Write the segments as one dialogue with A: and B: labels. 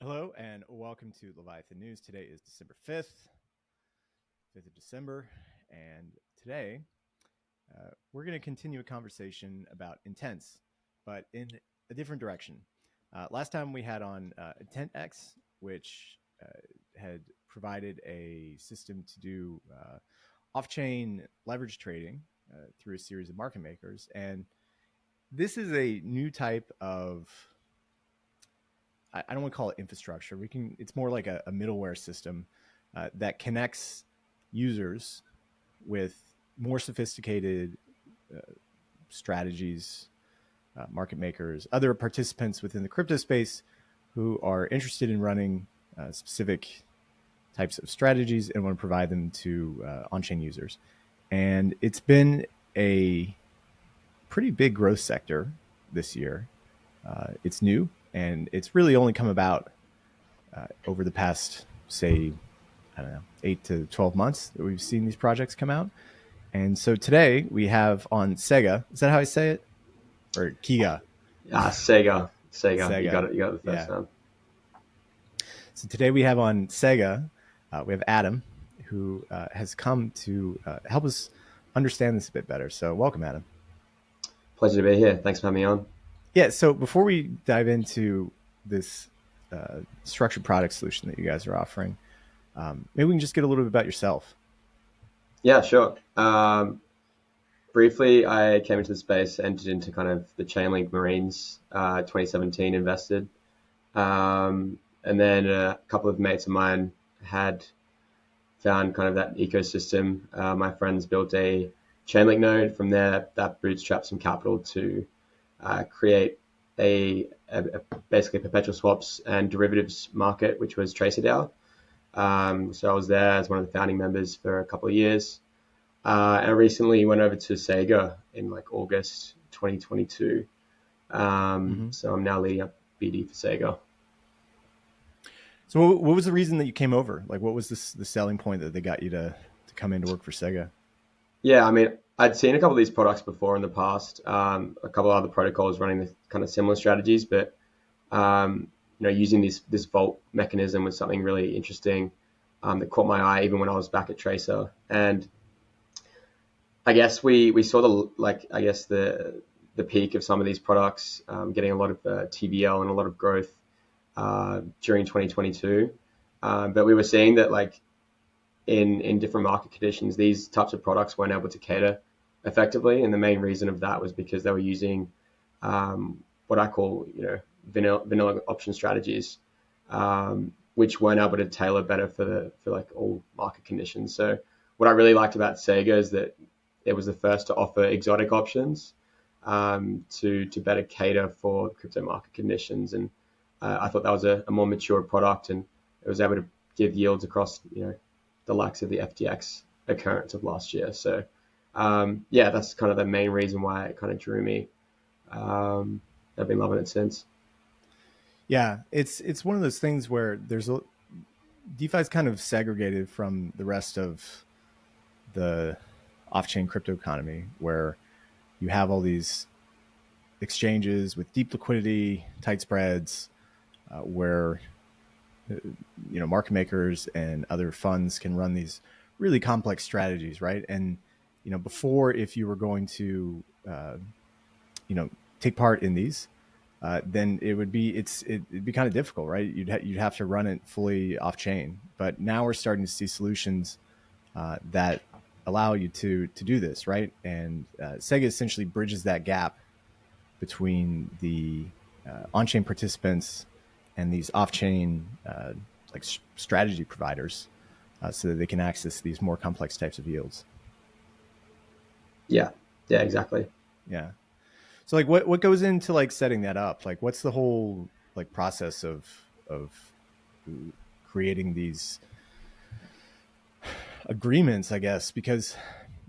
A: Hello and welcome to Leviathan News. Today is December 5th of December. And today we're going to continue a conversation about intents, but in a different direction. Last time we had on IntentX, which had provided a system to do off-chain leverage trading through a series of market makers. And this is a new type of, I don't want to call it infrastructure. It's more like a middleware system that connects users with more sophisticated strategies, market makers, other participants within the crypto space who are interested in running specific types of strategies and want to provide them to on-chain users. And it's been a pretty big growth sector this year. It's new, and it's really only come about over the past, say, 8 to 12 months that we've seen these projects come out. And so today we have on Cega. Is that how I say it? Or Cega?
B: Cega. You got it. You got it the first time.
A: So today we have on Cega, we have Adam, who has come to help us understand this a bit better. So welcome, Adam.
B: Pleasure to be here. Thanks for having me on.
A: Yeah, so before we dive into this structured product solution that you guys are offering, maybe we can just get a little bit about yourself.
B: Yeah, sure. Briefly, I came into the space, entered into kind of the Chainlink Marines, 2017 invested. And then a couple of mates of mine had found kind of that ecosystem. My friends built a Chainlink node. From there, that bootstrapped some capital to create a basically perpetual swaps and derivatives market, which was Cega. So I was there as one of the founding members for a couple of years. And I recently went over to Cega in like August 2022. So I'm now leading up BD for Cega.
A: So what was the reason that you came over? Like, what was the selling point that they got you to come in to work for Cega?
B: Yeah, I mean, I'd seen a couple of these products before in the past, a couple of other protocols running the kind of similar strategies, but using this vault mechanism was something really interesting that caught my eye even when I was back at Tracer. And I guess we saw the peak of some of these products, getting a lot of TVL and a lot of growth during 2022. But we were seeing that like in different market conditions, these types of products weren't able to cater effectively. And the main reason of that was because they were using what I call, vanilla option strategies, which weren't able to tailor better for like all market conditions. So what I really liked about Cega is that it was the first to offer exotic options to better cater for crypto market conditions. And I thought that was a more mature product, and it was able to give yields across, the likes of the FTX occurrence of last year. So that's kind of the main reason why it kind of drew me. I've been loving it since.
A: Yeah, it's one of those things where DeFi is kind of segregated from the rest of the off-chain crypto economy, where you have all these exchanges with deep liquidity, tight spreads, where market makers and other funds can run these really complex strategies, right? And before, if you were going to take part in these, then it'd be kind of difficult, right? You'd have to run it fully off chain. But now we're starting to see solutions that allow you to do this, right? And Cega essentially bridges that gap between the on-chain participants and these off-chain strategy providers, so that they can access these more complex types of yields.
B: Yeah, exactly.
A: Yeah. So like what goes into like setting that up? Like what's the whole like process of creating these agreements, I guess? Because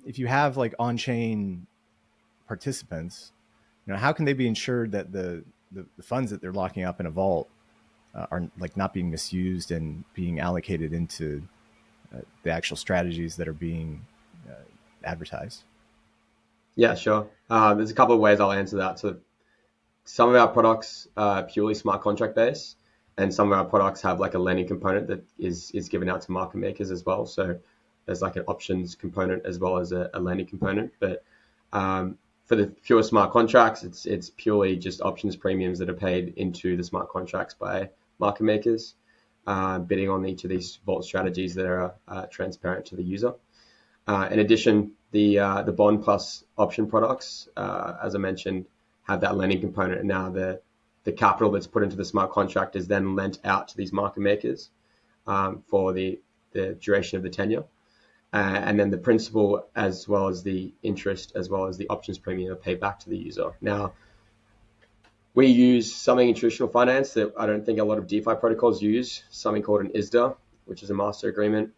A: if you have like on-chain participants, how can they be ensured that the funds that they're locking up in a vault are like not being misused and being allocated into the actual strategies that are being advertised?
B: Yeah, sure. There's a couple of ways I'll answer that. So some of our products are purely smart contract based, and some of our products have like a lending component that is given out to market makers as well. So there's like an options component as well as a lending component. But for the pure smart contracts, it's purely just options premiums that are paid into the smart contracts by market makers, bidding on each of these vault strategies that are transparent to the user. In addition, the bond plus option products, as I mentioned, have that lending component, and now the capital that's put into the smart contract is then lent out to these market makers for the duration of the tenure. And then the principal, as well as the interest, as well as the options premium, are paid back to the user. Now, we use something in traditional finance that I don't think a lot of DeFi protocols use, something called an ISDA, which is a master agreement.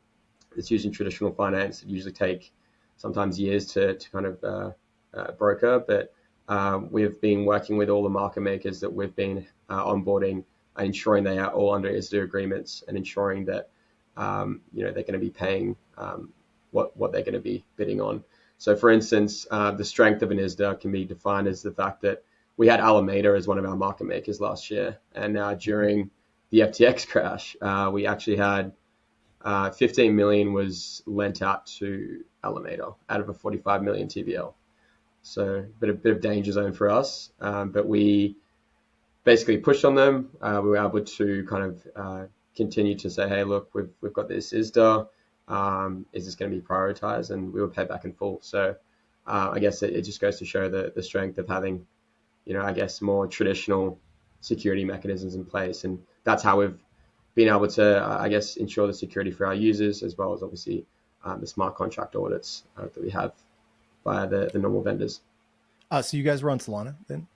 B: It's used in traditional finance. It usually take sometimes years to kind of broker, but we've been working with all the market makers that we've been onboarding, ensuring they are all under ISDA agreements and ensuring that they're going to be paying what they're going to be bidding on. So, for instance, the strength of an ISDA can be defined as the fact that we had Alameda as one of our market makers last year, and during the FTX crash, we actually had 15 million was lent out to Alameda out of a 45 million TVL. So a bit of danger zone for us, but we basically pushed on them. We were able to kind of continue to say, hey, look, we've got this ISDA. Is this going to be prioritized? And we were paid back in full. So I guess it just goes to show the strength of having, I guess, more traditional security mechanisms in place. And that's how we've been able to, I guess, ensure the security for our users, as well as obviously the smart contract audits that we have via the normal vendors.
A: So you guys were on Solana then?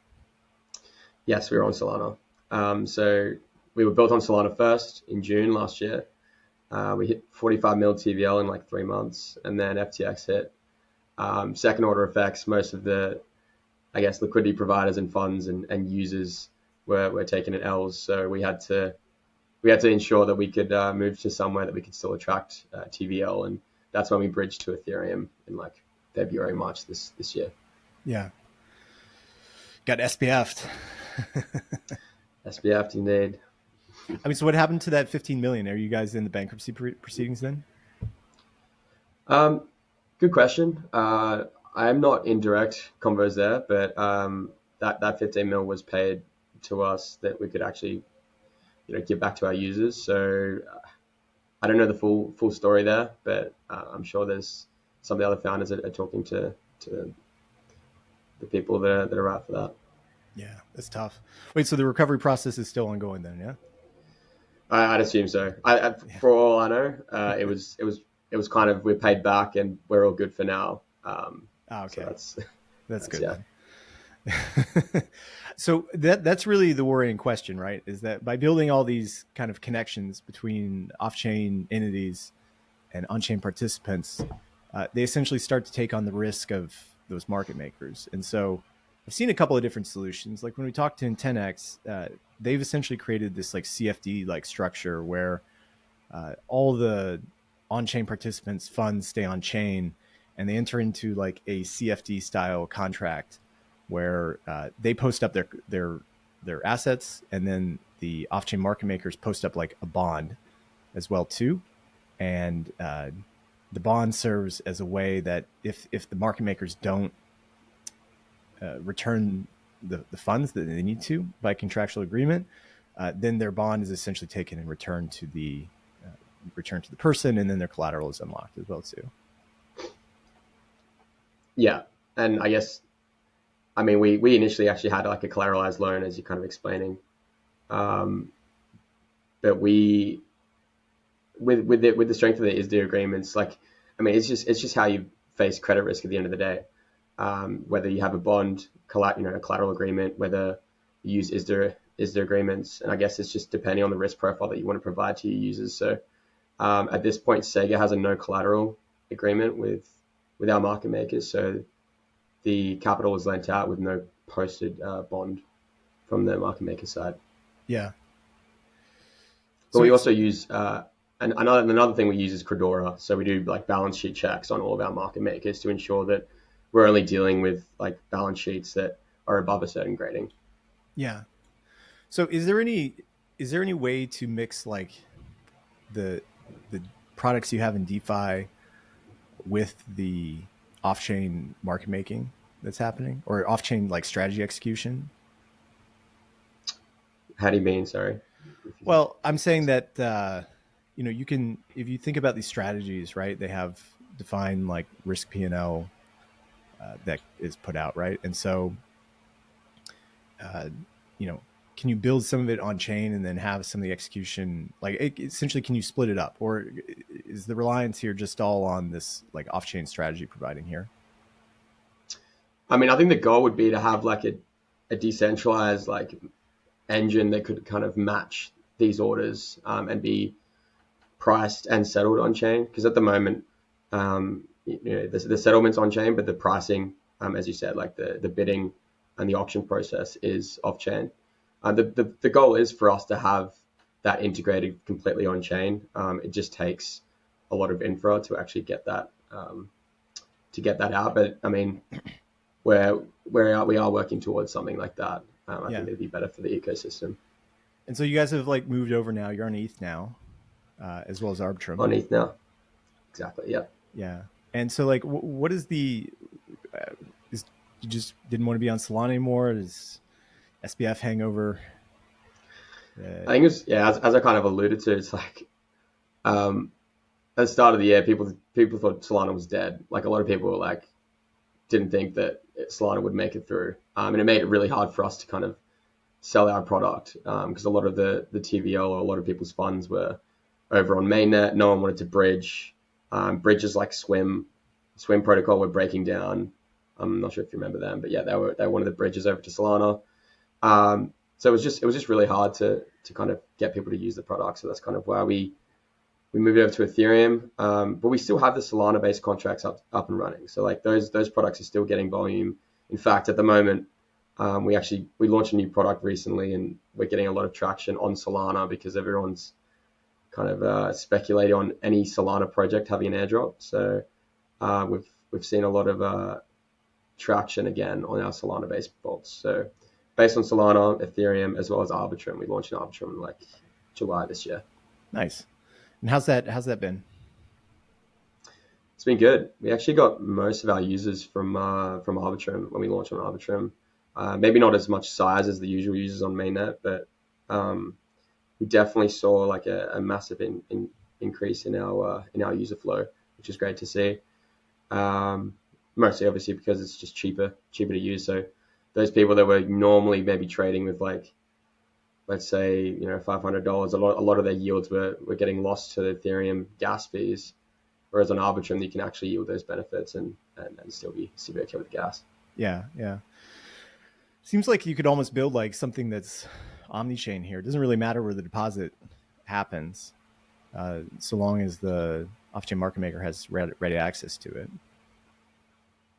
B: Yes, we were on Solana. So we were built on Solana first in June last year. We hit 45 mil TVL in like 3 months, and then FTX hit. Second order effects, most of the, I guess, liquidity providers and funds and users were taking in L's. So we had to ensure that we could move to somewhere that we could still attract TVL, and that's when we bridged to Ethereum in like February, March this year.
A: Yeah. Got SBF'd.
B: SBF'd indeed.
A: I mean, so what happened to that 15 million? Are you guys in the bankruptcy proceedings then?
B: Good question. I'm not in direct convos there, but that 15 mil was paid to us that we could actually, give back to our users. So I don't know the full story there, but I'm sure there's some of the other founders that are talking to the people that are out for that.
A: Yeah, that's tough. Wait, so the recovery process is still ongoing then, yeah?
B: I'd assume so. For all I know, it was kind of, we're paid back and we're all good for now.
A: Okay,
B: so
A: that's good.
B: Yeah.
A: So that's really the worrying question, right? Is that by building all these kind of connections between off-chain entities and on-chain participants, they essentially start to take on the risk of those market makers. And so I've seen a couple of different solutions. Like when we talked to IntenX, they've essentially created this like CFD like structure where all the on-chain participants funds stay on chain, and they enter into like a CFD style contract where they post up their assets, and then the off-chain market makers post up like a bond as well too. And the bond serves as a way that if the market makers don't return the funds that they need to by contractual agreement, then their bond is essentially taken and returned to the person, and then their collateral is unlocked as well too.
B: Yeah, and I guess, I mean, we initially actually had like a collateralized loan, as you're kind of explaining, but we with the strength of the ISDA agreements, like, I mean, it's just how you face credit risk at the end of the day. Whether you have a bond, a collateral agreement, whether you use ISDA agreements, and I guess it's just depending on the risk profile that you want to provide to your users. So at this point, Cega has a no collateral agreement with our market makers, so the capital is lent out with no posted bond from the market maker side.
A: Yeah.
B: But we also use and another thing we use is Credora. So we do like balance sheet checks on all of our market makers to ensure that we're only dealing with like balance sheets that are above a certain grading.
A: Yeah. So is there any is there any way to mix like the products you have in DeFi with the off-chain market making that's happening, or off-chain like strategy execution?
B: How do you mean? Sorry.
A: Well, I'm saying that you can, if you think about these strategies, right? They have defined like risk P&L that is put out, right? And so, uh, you know, can you build some of it on chain and then have some of the execution? Like, essentially, can you split it up, or is the reliance here just all on this like off-chain strategy providing here?
B: I mean, I think the goal would be to have like a decentralized like engine that could kind of match these orders and be priced and settled on chain. Because at the moment, the settlement's on chain, but the pricing, as you said, like the bidding and the auction process is off chain. The goal is for us to have that integrated completely on chain. It just takes a lot of infra to actually get that out. But I mean, we are working towards something like that. I think it'd be better for the ecosystem.
A: And so you guys have like moved over now. You're on ETH now, as well as Arbitrum.
B: On ETH now, exactly. Yeah.
A: Yeah. And so like, what is the? You just didn't want to be on Solana anymore? Is SBF hangover?
B: I think it's as I kind of alluded to, it's like at the start of the year, people thought Solana was dead. Like a lot of people were like, didn't think that Solana would make it through, and it made it really hard for us to kind of sell our product because a lot of the TVL or a lot of people's funds were over on mainnet. No one wanted to bridge. Bridges like Swim protocol were breaking down. I'm not sure if you remember them, but yeah, they were one of the bridges over to Solana. So it was just really hard to kind of get people to use the product. So that's kind of why we moved over to Ethereum. But we still have the Solana based contracts up and running. So like those products are still getting volume. In fact, at the moment, we launched a new product recently, and we're getting a lot of traction on Solana because everyone's kind of speculating on any Solana project having an airdrop. So we've seen a lot of traction again on our Solana based vaults. So based on Solana, Ethereum, as well as Arbitrum, we launched an Arbitrum in like July this year.
A: Nice. And how's that been?
B: It's been good. We actually got most of our users from Arbitrum when we launched on Arbitrum. Maybe not as much size as the usual users on mainnet, but we definitely saw like a massive increase in our user flow, which is great to see. Mostly obviously because it's just cheaper to use. So those people that were normally maybe trading with like, let's say, $500, a lot of their yields were getting lost to the Ethereum gas fees. Whereas on Arbitrum, you can actually yield those benefits and still be okay with gas.
A: Yeah. Seems like you could almost build like something that's omni-chain here. It doesn't really matter where the deposit happens, so long as the off-chain market maker has ready access to it.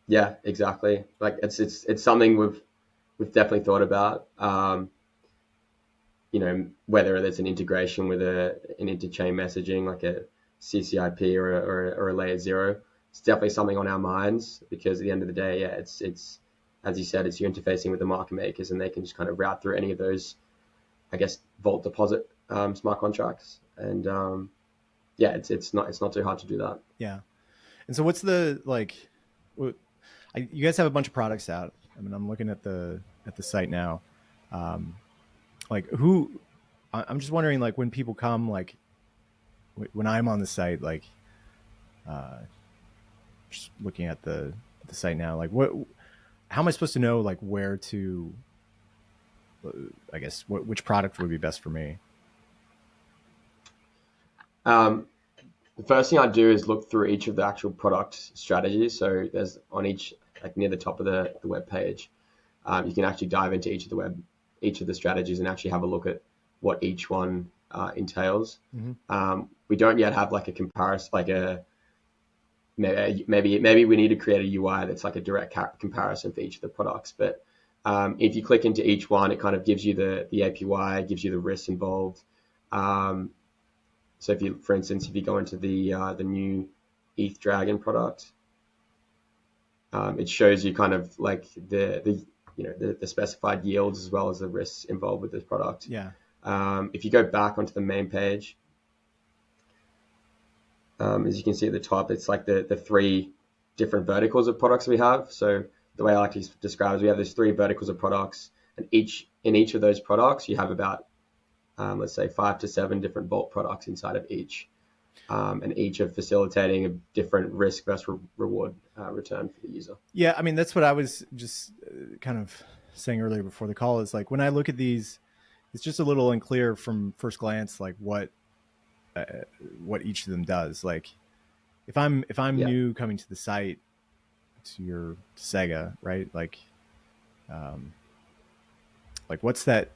B: Yeah, exactly. Like it's something we've definitely thought about. Whether there's an integration with an interchain messaging like a CCIP or a layer 0, it's definitely something on our minds because at the end of the day, it's as you said, it's you're interfacing with the market makers and they can just kind of route through any of those, I guess, vault deposit smart contracts. And it's not too hard to do that.
A: Yeah. And so what's the you guys have a bunch of products out. I mean, I'm looking at the site now. I'm just wondering, like, when people come, like, when I'm on the site, like, just looking at the site now, like, how am I supposed to know, like, where to, I guess, which product would be best for me?
B: The first thing I do is look through each of the actual product strategies. So there's on each, like near the top of the web page, you can actually dive into each of the strategies and actually have a look at what each one entails. Mm-hmm. We don't yet have like a comparison, like maybe we need to create a UI that's like a direct comparison for each of the products. But if you click into each one, it kind of gives you the APY, gives you the risks involved. So for instance, if you go into the new ETH Dragon product, it shows you kind of like the specified yields as well as the risks involved with this product.
A: Yeah.
B: If you go back onto the main page, as you can see at the top, it's like the three different verticals of products we have. So the way I like to describe is we have these three verticals of products, and in each of those products, you have about, let's say, 5 to 7 different Vault products inside of each. And each are facilitating a different risk versus reward return for the user.
A: Yeah, I mean, that's what I was just kind of saying earlier before the call, is like when I look at these, it's just a little unclear from first glance, like what each of them does. Like if I'm new coming to the site, to Cega, right? Like what's that?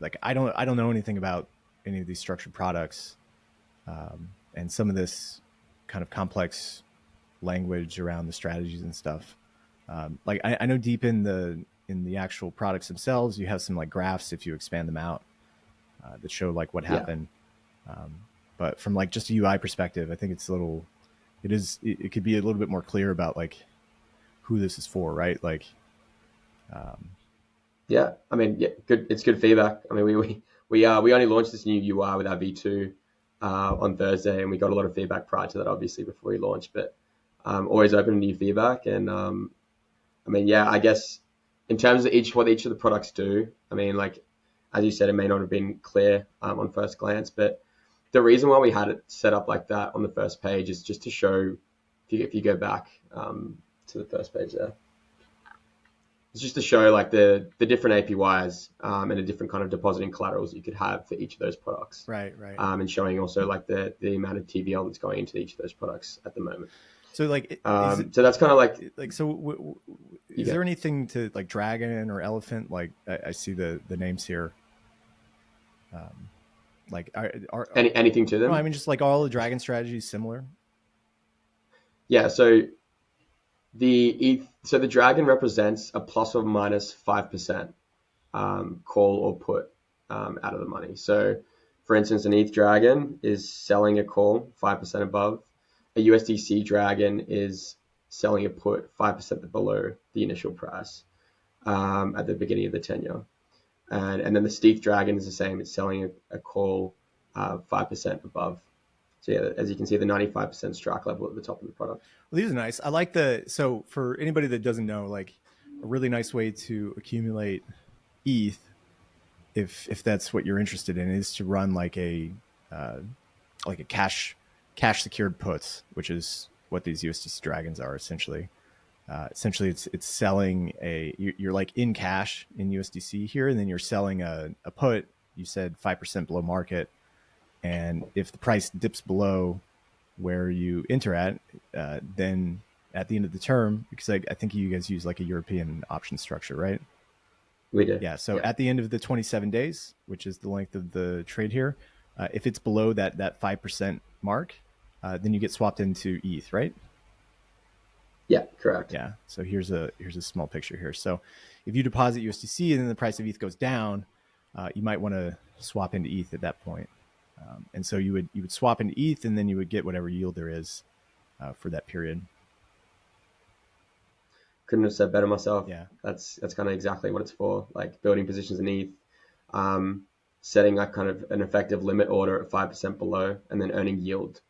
A: Like I don't know anything about any of these structured products, and some of this kind of complex language around the strategies and stuff. Like I know deep in the actual products themselves, you have some like graphs if you expand them out that show like what happened. But from like just a UI perspective, I think it could be a little bit more clear about like who this is for, right? Like,
B: yeah, I mean, yeah, good. It's good feedback. I mean, we only launched this new UI with our V2 on Thursday, and we got a lot of feedback prior to that, obviously, before we launched. But always open to new feedback, and I mean, yeah, I guess in terms of what each of the products do, I mean, like as you said, it may not have been clear on first glance, but the reason why we had it set up like that on the first page is just to show. If you go back to the first page there. It's just to show like the different APYs and the different kind of depositing collaterals you could have for each of those products.
A: Right.
B: And showing also like the amount of TVL that's going into each of those products at the moment.
A: So like,
B: so that's kind of like
A: so. Is there anything to like Dragon or Elephant? Like I see the names here. Like are
B: anything to them?
A: No, I mean just like all the Dragon strategies similar.
B: Yeah. So the Dragon represents a plus or minus 5% call or put out of the money. So, for instance, an ETH Dragon is selling a call 5% above. A USDC Dragon is selling a put 5% below the initial price at the beginning of the tenure. And then the Steve Dragon is the same. It's selling a call 5% above. So yeah, as you can see, the 95% strike level at the top of the product.
A: Well, these are nice. I like so for anybody that doesn't know, like a really nice way to accumulate ETH, if that's what you're interested in, is to run like a cash secured puts, which is what these USDC Dragons are essentially. Essentially, it's selling you're like in cash in USDC here, and then you're selling a put. You said 5% below market, and if the price dips below where you enter at, then at the end of the term, because I think you guys use like a European option structure, right?
B: We do.
A: Yeah. So at the end of the 27 days, which is the length of the trade here, if it's below that 5% mark, then you get swapped into ETH, right?
B: Yeah, correct.
A: Yeah. So here's a small picture here. So if you deposit USDC and then the price of ETH goes down, you might want to swap into ETH at that point. And so you would swap into ETH, and then you would get whatever yield there is for that period.
B: Couldn't have said better myself.
A: Yeah,
B: that's kind of exactly what it's for. Like building positions in ETH, setting like kind of an effective limit order at 5% below, and then earning yield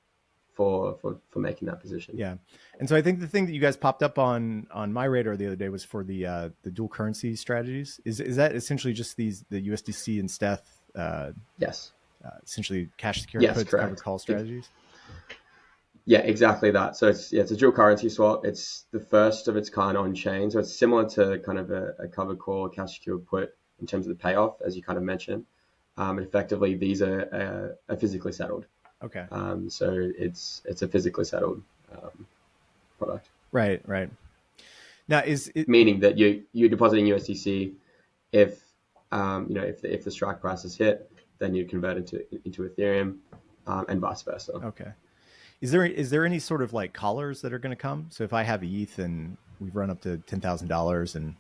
B: for making that position.
A: Yeah, and so I think the thing that you guys popped up on my radar the other day was for the dual currency strategies. Is that essentially just the USDC and Steth?
B: Yes.
A: Essentially cash secured puts, covered call strategies.
B: Yeah, exactly that. So it's a dual currency swap. It's the first of its kind on chain. So it's similar to kind of a covered call, cash secured put in terms of the payoff, as you kind of mentioned. Effectively, these are physically settled.
A: Okay.
B: So it's a physically settled product.
A: Right. Now, is it
B: meaning that you're depositing USDC if if the strike price is hit, then you convert into Ethereum, and vice versa.
A: Okay. Is there any sort of like collars that are going to come? So if I have ETH and we've run up to $10,000 and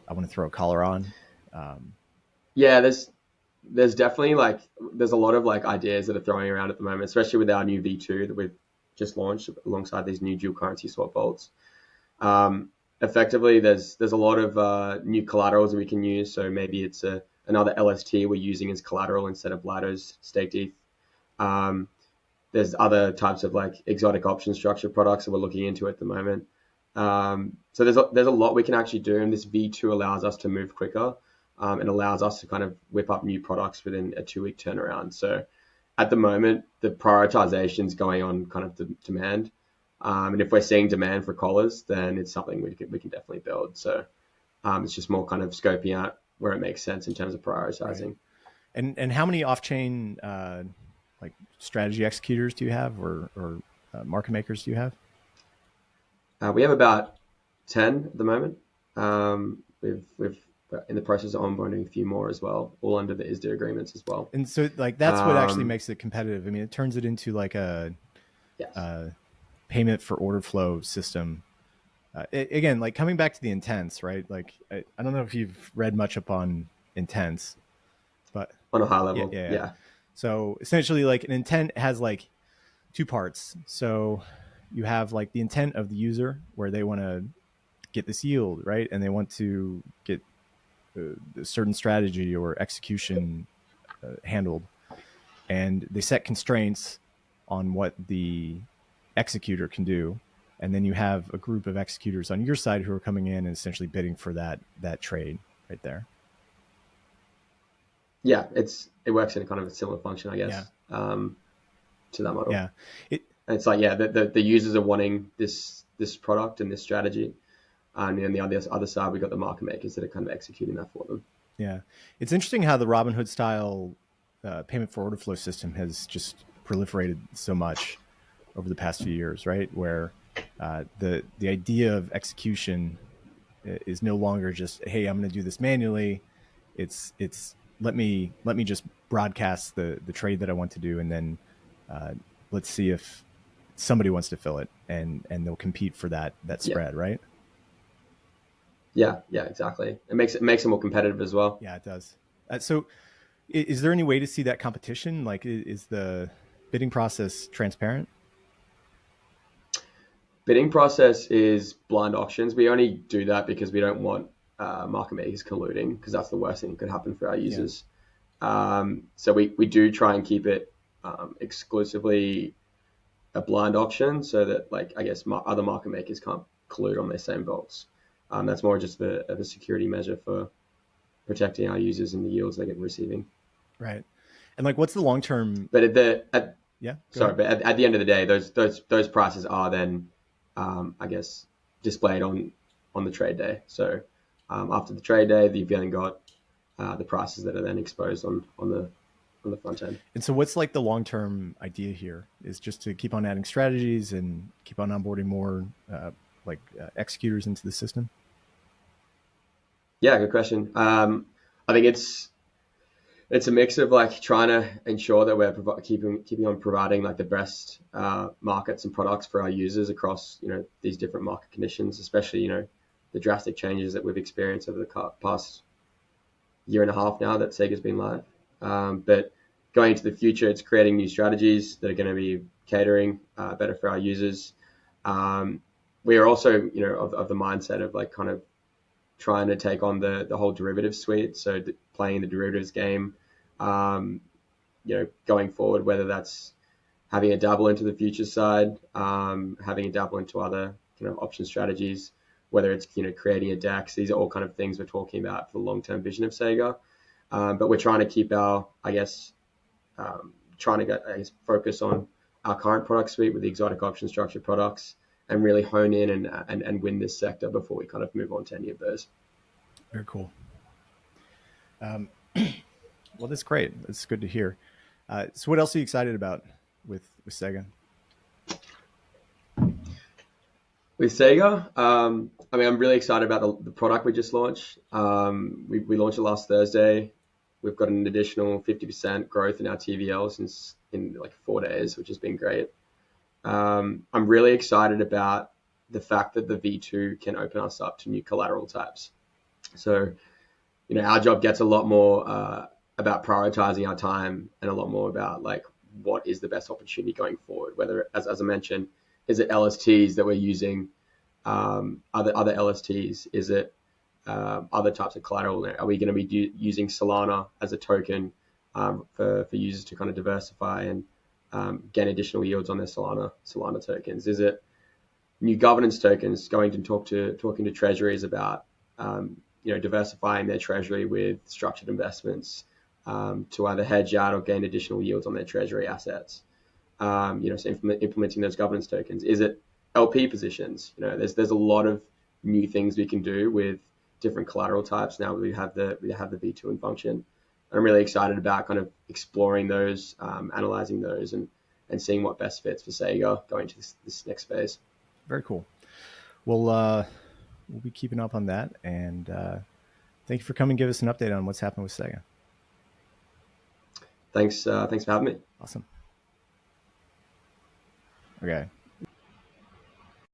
A: I want to throw a collar on,
B: yeah, there's definitely there's a lot of like ideas that are throwing around at the moment, especially with our new V2 that we've just launched alongside these new dual currency swap vaults. Effectively, there's a lot of new collaterals that we can use. So maybe it's a another LST we're using as collateral instead of Lido's staked ETH. There's other types of like exotic option structure products that we're looking into at the moment. So there's a lot we can actually do, and this V2 allows us to move quicker, and allows us to kind of whip up new products within a 2-week turnaround. So at the moment, the prioritization is going on kind of the demand, and if we're seeing demand for collars, then it's something we can definitely build. So it's just more kind of scoping out where it makes sense in terms of prioritizing.
A: Right. And how many off-chain like strategy executors do you have, or market makers do you have?
B: We have about 10 at the moment. We've in the process of onboarding a few more as well, all under the ISDA agreements as well.
A: And so like that's what actually makes it competitive. I mean, it turns it into like a payment for order flow system. Again, like coming back to the intents, right? Like I don't know if you've read much up on intents, but
B: on a high level, yeah.
A: So essentially, like an intent has like two parts. So you have like the intent of the user, where they want to get this yield, right? And they want to get a certain strategy or execution handled. And they set constraints on what the executor can do. And then you have a group of executors on your side who are coming in and essentially bidding for that trade right there.
B: Yeah, it works in a kind of a similar function, I guess, to that model.
A: Yeah,
B: it's like the users are wanting this product and this strategy, and then the other side we got the market makers that are kind of executing that for them.
A: Yeah, it's interesting how the Robinhood style payment for order flow system has just proliferated so much over the past few years, right? Where the idea of execution is no longer just, hey, I'm going to do this manually. It's let me just broadcast the trade that I want to do, and then let's see if somebody wants to fill it, and they'll compete for that spread, right?
B: Yeah, exactly. It makes it more competitive as well.
A: Yeah, it does. So is there any way to see that competition? Like, is the bidding process transparent?
B: Bidding process is blind auctions. We only do that because we don't want market makers colluding, because that's the worst thing that could happen for our users. So we do try and keep it exclusively a blind auction, so that, like, I guess other market makers can't collude on their same vaults. That's more just a security measure for protecting our users and the yields they're receiving.
A: Right. And like, what's the long term?
B: But at the end of the day, those prices are then, I guess, displayed on the trade day. So after the trade day, you've then got the prices that are then exposed on the front end.
A: And so what's like the long-term idea here is just to keep on adding strategies and keep on onboarding more executors into the system?
B: Yeah, good question. I think it's a mix of like trying to ensure that we're keeping on providing like the best markets and products for our users across, these different market conditions, especially, the drastic changes that we've experienced over the past year and a half now that Cega's been live. But going into the future, it's creating new strategies that are going to be catering better for our users. We are also, of the mindset of like kind of trying to take on the whole derivative suite. So playing the derivatives game, going forward, whether that's having a dabble into the futures side, having a dabble into other option strategies, whether it's, creating a DEX. These are all kind of things we're talking about for the long-term vision of Cega. But we're trying to keep our, focus on our current product suite with the exotic option structure products, and really hone in and win this sector before we kind of move on to any of those.
A: Very cool. Well, that's great. That's good to hear. So what else are you excited about with Cega?
B: With Cega, I'm really excited about the product we just launched. We launched it last Thursday. We've got an additional 50% growth in our TVL in like 4 days, which has been great. I'm really excited about the fact that the V2 can open us up to new collateral types. So, our job gets a lot more about prioritizing our time, and a lot more about like what is the best opportunity going forward. Whether, as I mentioned, is it LSTs that we're using, other LSTs? Is it other types of collateral? Are we going to be using Solana as a token for users to kind of diversify and gain additional yields on their Solana tokens? Is it new governance tokens going to talking to treasuries about diversifying their treasury with structured investments to either hedge out or gain additional yields on their treasury assets? So implementing those governance tokens. Is it LP positions? There's a lot of new things we can do with different collateral types now that we have the V2 in function. I'm really excited about kind of exploring those, analyzing those, and seeing what best fits for Cega going to this next phase.
A: Very cool. Well, we'll be keeping up on that, and thank you for coming and give us an update on what's happening with Cega.
B: Thanks for having me.
A: Awesome. Okay.